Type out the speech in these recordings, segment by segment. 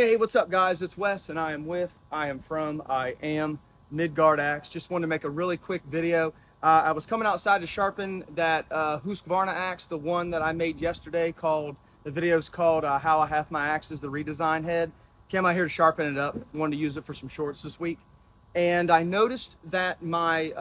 Hey, what's up guys? It's Wes and I am from Midgard Axe. Just wanted to make a really quick video. I was coming outside to sharpen that Husqvarna axe, the one that I made yesterday. The video's called How I Have My Axes, the redesign head. Came out here to sharpen it up. Wanted to use it for some shorts this week. And I noticed that my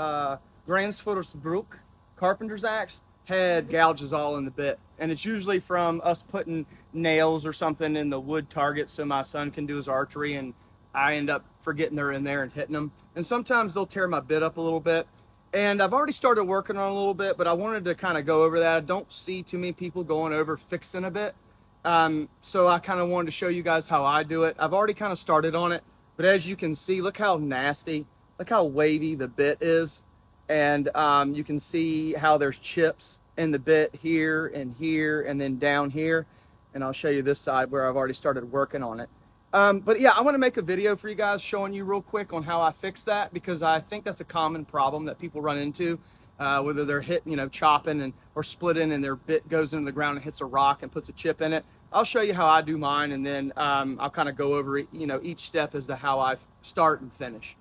Gransfuttersbruch carpenter's axe had gouges all in the bit, and it's usually from us putting nails or something in the wood target so my son can do his archery, and I end up forgetting they're in there and hitting them. And sometimes they'll tear my bit up a little bit, and I've already started working on it a little bit, but I wanted to kind of go over that. I don't see too many people going over fixing a bit, so I kind of wanted to show you guys how I do it. I've already kind of started on it, but as you can see, look how nasty, look how wavy the bit is. And you can see how there's chips in the bit here and then down here. And I'll show you this side where I've already started working on it. But yeah, I want to make a video for you guys showing you real quick on how I fix that, because I think that's a common problem that people run into, whether they're hitting, chopping or splitting, and their bit goes into the ground and hits a rock and puts a chip in it. I'll show you how I do mine, and then I'll kind of go over each step as to how I start and finish.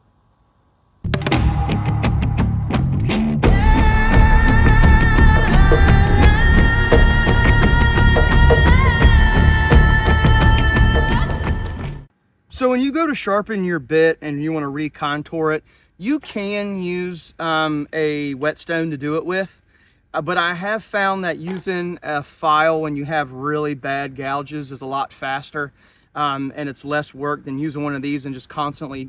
So when you go to sharpen your bit and you want to recontour it, you can use a whetstone to do it with. But I have found that using a file when you have really bad gouges is a lot faster, and it's less work than using one of these and just constantly,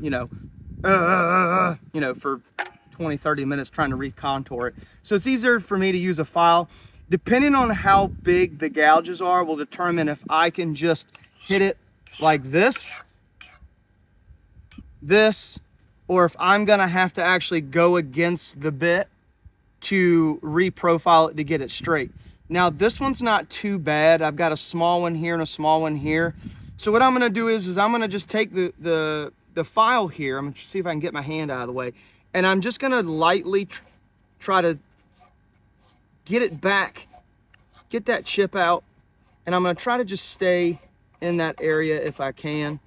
for 20, 30 minutes trying to recontour it. So it's easier for me to use a file. Depending on how big the gouges are will determine if I can just hit it like this, or if I'm gonna have to actually go against the bit to reprofile it to get it straight. Now this one's not too bad. I've got a small one here and a small one here. So what I'm gonna do is I'm gonna just take the file here. I'm gonna see if I can get my hand out of the way, and I'm just gonna lightly try to get it back, get that chip out, and I'm gonna try to just stay in that area if I can.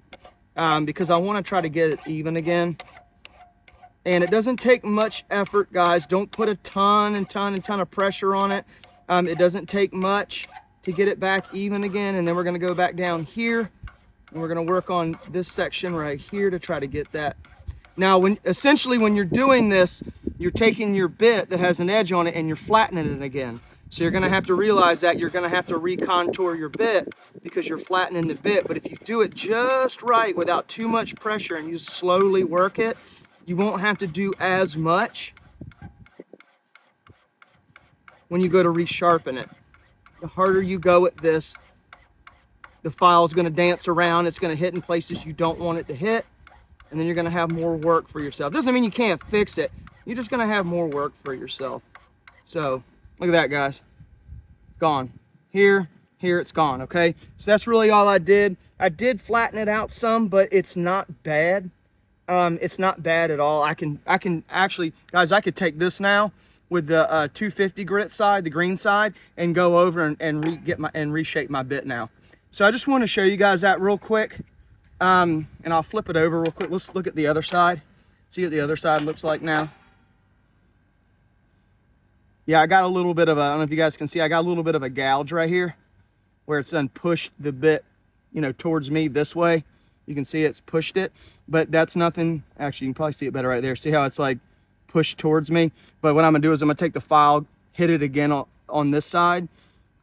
Because I want to try to get it even again. And it doesn't take much effort, guys. Don't put a ton of pressure on it. It doesn't take much to get it back even again. And then we're going to go back down here, and we're going to work on this section right here to try to get that. Now, essentially when you're doing this, you're taking your bit that has an edge on it and you're flattening it again. So you're going to have to realize that you're going to have to recontour your bit because you're flattening the bit. But if you do it just right without too much pressure and you slowly work it, you won't have to do as much when you go to resharpen it. The harder you go at this, the file is going to dance around. It's going to hit in places you don't want it to hit. And then you're going to have more work for yourself. Doesn't mean you can't fix it. You're just going to have more work for yourself. So look at that, guys. Gone. Here, it's gone, okay? So that's really all I did. I did flatten it out some, but it's not bad. It's not bad at all. I can actually, guys, I could take this now with the 250 grit side, the green side, and go over and reshape my bit now. So I just want to show you guys that real quick. And I'll flip it over real quick. Let's look at the other side. See what the other side looks like now. Yeah, I got a little bit of I don't know if you guys can see, I got a little bit of a gouge right here where it's then pushed the bit, towards me this way. You can see it's pushed it, but that's nothing. Actually, you can probably see it better right there. See how it's like pushed towards me? But what I'm gonna do is I'm gonna take the file, hit it again on this side.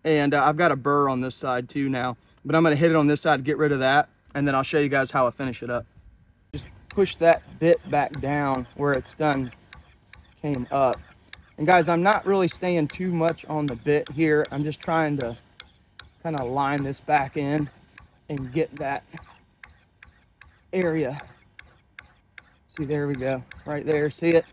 And I've got a burr on this side too now, but I'm gonna hit it on this side to get rid of that. And then I'll show you guys how I finish it up. Just push that bit back down where it's done came up. And guys, I'm not really staying too much on the bit here. I'm just trying to kind of line this back in and get that area. See, there we go, right there, see it?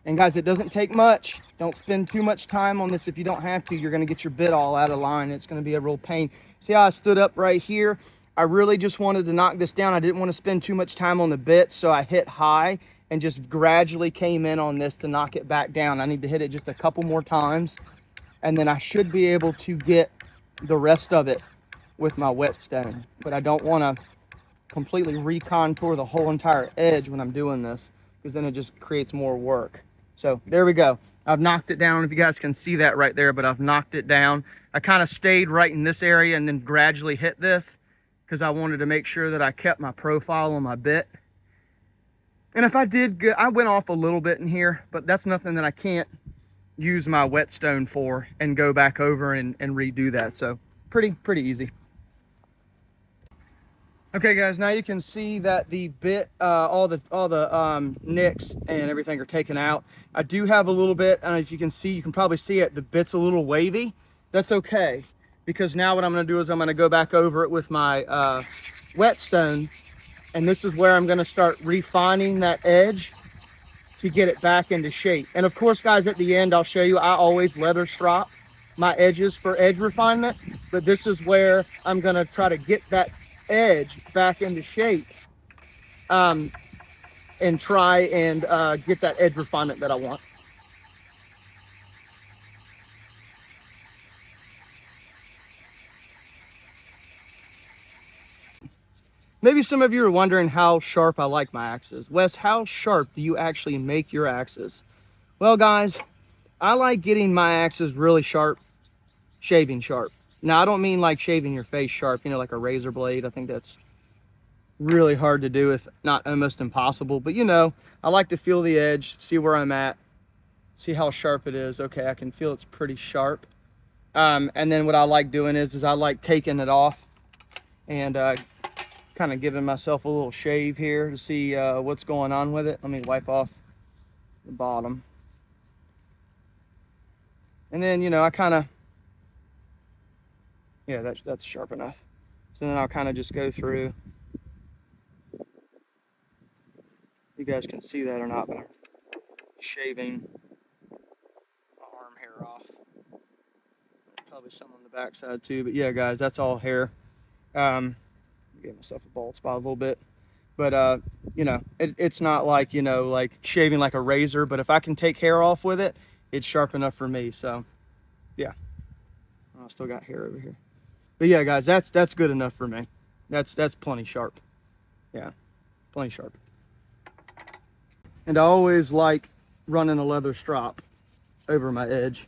And guys, it doesn't take much. Don't spend too much time on this if you don't have to. You're gonna get your bit all out of line. It's gonna be a real pain. See how I stood up right here? I really just wanted to knock this down. I didn't want to spend too much time on the bit, so I hit high and just gradually came in on this to knock it back down. I need to hit it just a couple more times, and then I should be able to get the rest of it with my whetstone, but I don't want to completely recontour the whole entire edge when I'm doing this, because then it just creates more work. So there we go. I've knocked it down, if you guys can see that right there, but I've knocked it down. I kind of stayed right in this area and then gradually hit this because I wanted to make sure that I kept my profile on my bit. And if I did good, I went off a little bit in here, but that's nothing that I can't use my whetstone for and go back over and redo that. So pretty easy. Okay guys, now you can see that the bit, all the nicks and everything are taken out. I do have a little bit, and if you can see, you can probably see it, the bit's a little wavy. That's okay, because now what I'm gonna do is I'm gonna go back over it with my whetstone, and this is where I'm gonna start refining that edge to get it back into shape. And of course guys, at the end I'll show you, I always leather strop my edges for edge refinement, but this is where I'm gonna try to get that edge back into shape and try and get that edge refinement that I want. Maybe some of you are wondering how sharp I like my axes. Wes, how sharp do you actually make your axes? Well guys, I like getting my axes really sharp, shaving sharp. Now, I don't mean like shaving your face sharp, you know, like a razor blade. I think that's really hard to do, if not almost impossible. But, you know, I like to feel the edge, see where I'm at, see how sharp it is. Okay, I can feel it's pretty sharp. And then what I like doing is I like taking it off and kind of giving myself a little shave here to see what's going on with it. Let me wipe off the bottom. And then, you know, I kind of, yeah, that's sharp enough. So then I'll kind of just go through. You guys can see that or not, but I'm shaving my arm hair off. Probably some on the back side too, but yeah, guys, that's all hair. Give myself a bald spot a little bit, but you know, it's not like, you know, like shaving like a razor, but if I can take hair off with it, it's sharp enough for me. So yeah, I still got hair over here. But yeah, guys, that's good enough for me. That's plenty sharp. Yeah, plenty sharp. And I always like running a leather strop over my edge.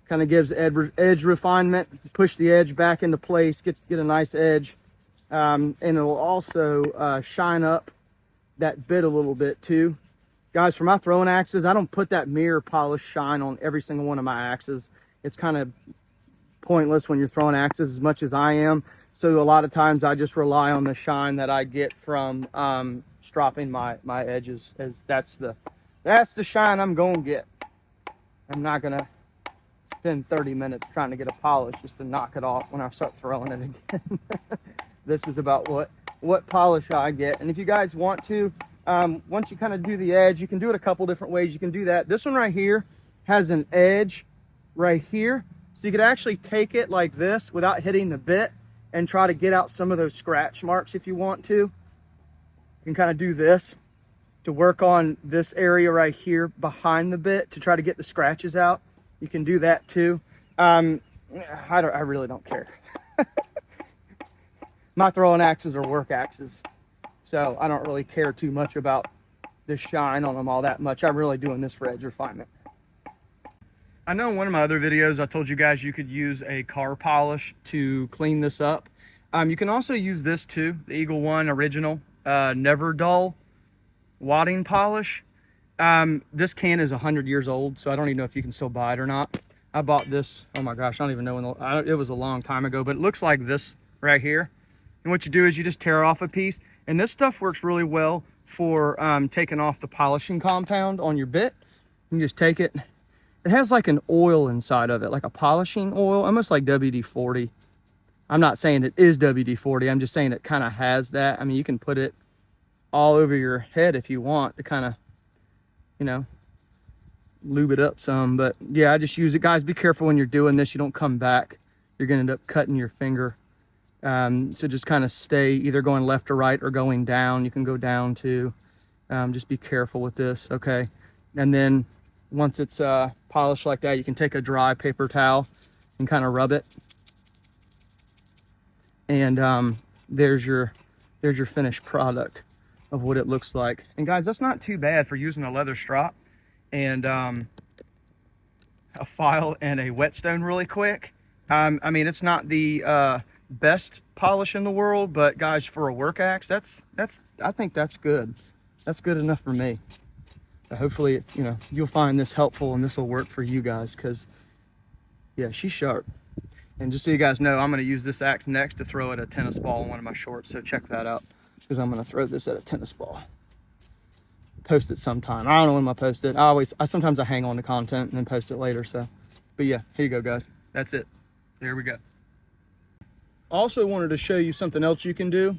Kind of gives edge refinement, push the edge back into place, get a nice edge. And it'll also shine up that bit a little bit too. Guys, for my throwing axes, I don't put that mirror polish shine on every single one of my axes. It's kind of pointless when you're throwing axes as much as I am. So a lot of times I just rely on the shine that I get from stropping my edges, as that's the shine I'm gonna get. I'm not gonna spend 30 minutes trying to get a polish just to knock it off when I start throwing it again. This is about what polish I get. And if you guys want to, once you kind of do the edge, you can do it a couple different ways. You can do that. This one right here has an edge right here. So you could actually take it like this without hitting the bit and try to get out some of those scratch marks if you want to. You can kind of do this to work on this area right here behind the bit to try to get the scratches out. You can do that too. I really don't care. My throwing axes are work axes, so I don't really care too much about the shine on them all that much. I'm really doing this for edge refinement. I know in one of my other videos I told you guys you could use a car polish to clean this up. You can also use this too, the Eagle One Original Never Dull wadding polish. This can is 100 years old, so I don't even know if you can still buy it or not. I bought this, oh my gosh, I don't even know when, it was a long time ago, but it looks like this right here. And what you do is you just tear off a piece, and this stuff works really well for taking off the polishing compound on your bit. You just take it. It has like an oil inside of it, like a polishing oil, almost like WD-40. I'm not saying it is WD-40. I'm just saying it kind of has that. I mean, you can put it all over your head if you want to kind of, you know, lube it up some. But yeah, I just use it. Guys, be careful when you're doing this. You don't come back. You're going to end up cutting your finger. So just kind of stay either going left or right or going down. You can go down too. Just be careful with this. Okay. And then once it's polished like that, you can take a dry paper towel and kind of rub it. And there's your finished product of what it looks like. And guys, that's not too bad for using a leather strop and a file and a whetstone really quick. I mean, it's not the best polish in the world, but guys, for a work axe, I think that's good. That's good enough for me. Hopefully, you know, you'll find this helpful and this will work for you guys, because yeah, she's sharp. And just so you guys know, I'm going to use this axe next to throw at a tennis ball in one of my shorts, so check that out, because I'm going to throw this at a tennis ball. Post it sometime. I don't know when I'll post it. Sometimes I hang on to content and then post it later. So, but yeah, here you go, guys. That's it. There we go. Also wanted to show you something else you can do.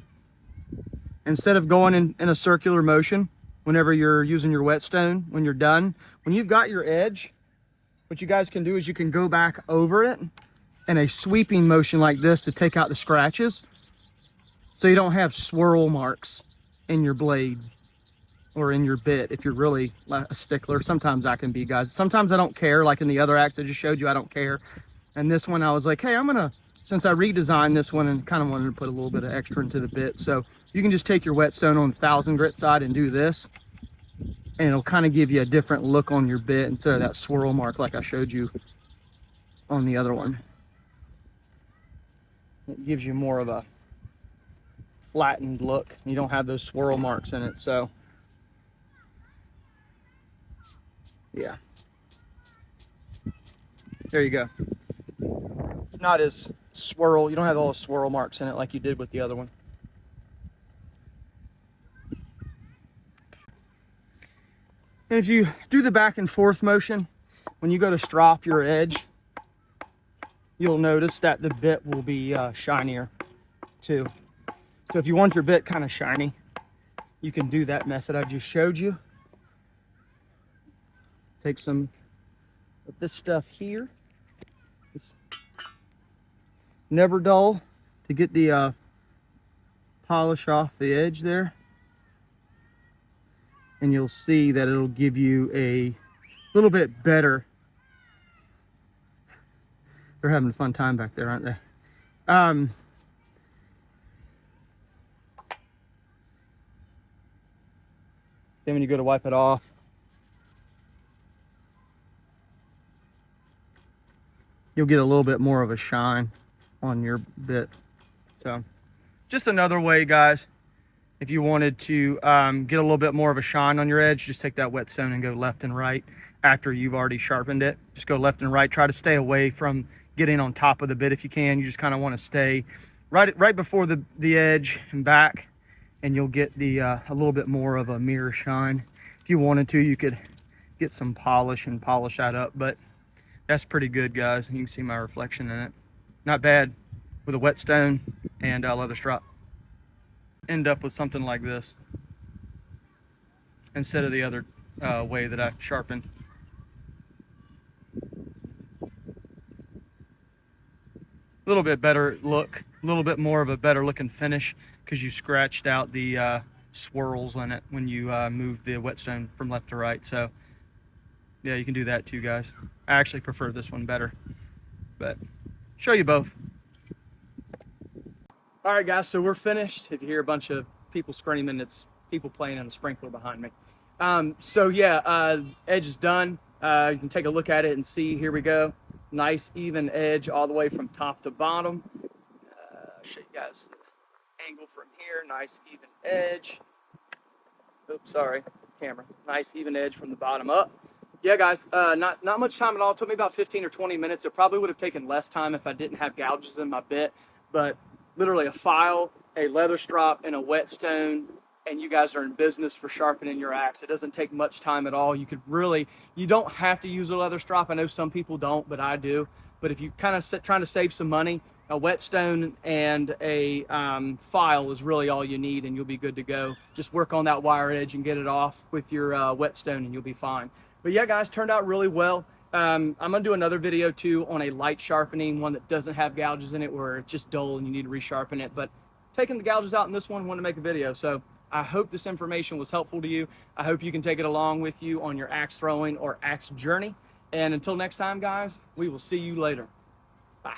Instead of going in a circular motion, whenever you're using your whetstone, when you're done, when you've got your edge, what you guys can do is you can go back over it in a sweeping motion like this to take out the scratches, so you don't have swirl marks in your blade or in your bit if you're really a stickler. Sometimes I can be, guys. Sometimes I don't care, like in the other axe I just showed you, I don't care. And this one I was like, hey, since I redesigned this one and kind of wanted to put a little bit of extra into the bit, so you can just take your whetstone on the 1000 grit side and do this, and it'll kind of give you a different look on your bit instead of that swirl mark like I showed you on the other one. It gives you more of a flattened look. You don't have those swirl marks in it, so yeah. There you go. It's not as swirl. You don't have all the swirl marks in it like you did with the other one. And if you do the back and forth motion, when you go to strop your edge, you'll notice that the bit will be shinier too. So if you want your bit kind of shiny, you can do that method I just showed you. Take some of this stuff here. It's never dull to get the polish off the edge there. And you'll see that it'll give you a little bit better. They're having a fun time back there, aren't they? Then when you go to wipe it off, you'll get a little bit more of a shine on your bit. So just another way, guys, if you wanted to get a little bit more of a shine on your edge, just take that whetstone and go left and right after you've already sharpened it. Just go left and right. Try to stay away from getting on top of the bit if you can. You just kind of want to stay right before the edge and back, and you'll get the a little bit more of a mirror shine. If you wanted to, you could get some polish and polish that up, but that's pretty good, guys. You can see my reflection in it. Not bad with a whetstone and a leather strap. End up with something like this instead of the other way that I sharpened. A little bit better look, a little bit more of a better looking finish, because you scratched out the swirls on it when you moved the whetstone from left to right. So yeah, you can do that too, guys. I actually prefer this one better, but show you both. All right, guys, so we're finished. If you hear a bunch of people screaming, it's people playing in a sprinkler behind me. So yeah, edge is done. You can take a look at it and see. Here we go. Nice even edge all the way from top to bottom. I'll show you guys the angle from here. Nice even edge. Oops, sorry, camera. Nice even edge from the bottom up. Yeah, guys, not much time at all. It took me about 15 or 20 minutes. It probably would have taken less time if I didn't have gouges in my bit, but literally a file, a leather strop, and a whetstone, and you guys are in business for sharpening your axe. It doesn't take much time at all. You don't have to use a leather strop. I know some people don't, but I do. But if you kind of trying to save some money, a whetstone and a file is really all you need, and you'll be good to go. Just work on that wire edge and get it off with your whetstone, and you'll be fine. But yeah, guys, turned out really well. I'm gonna do another video too on a light sharpening, one that doesn't have gouges in it, where it's just dull and you need to resharpen it. But taking the gouges out in this one, I wanted to make a video. So I hope this information was helpful to you. I hope you can take it along with you on your axe throwing or axe journey. And until next time, guys, we will see you later. Bye.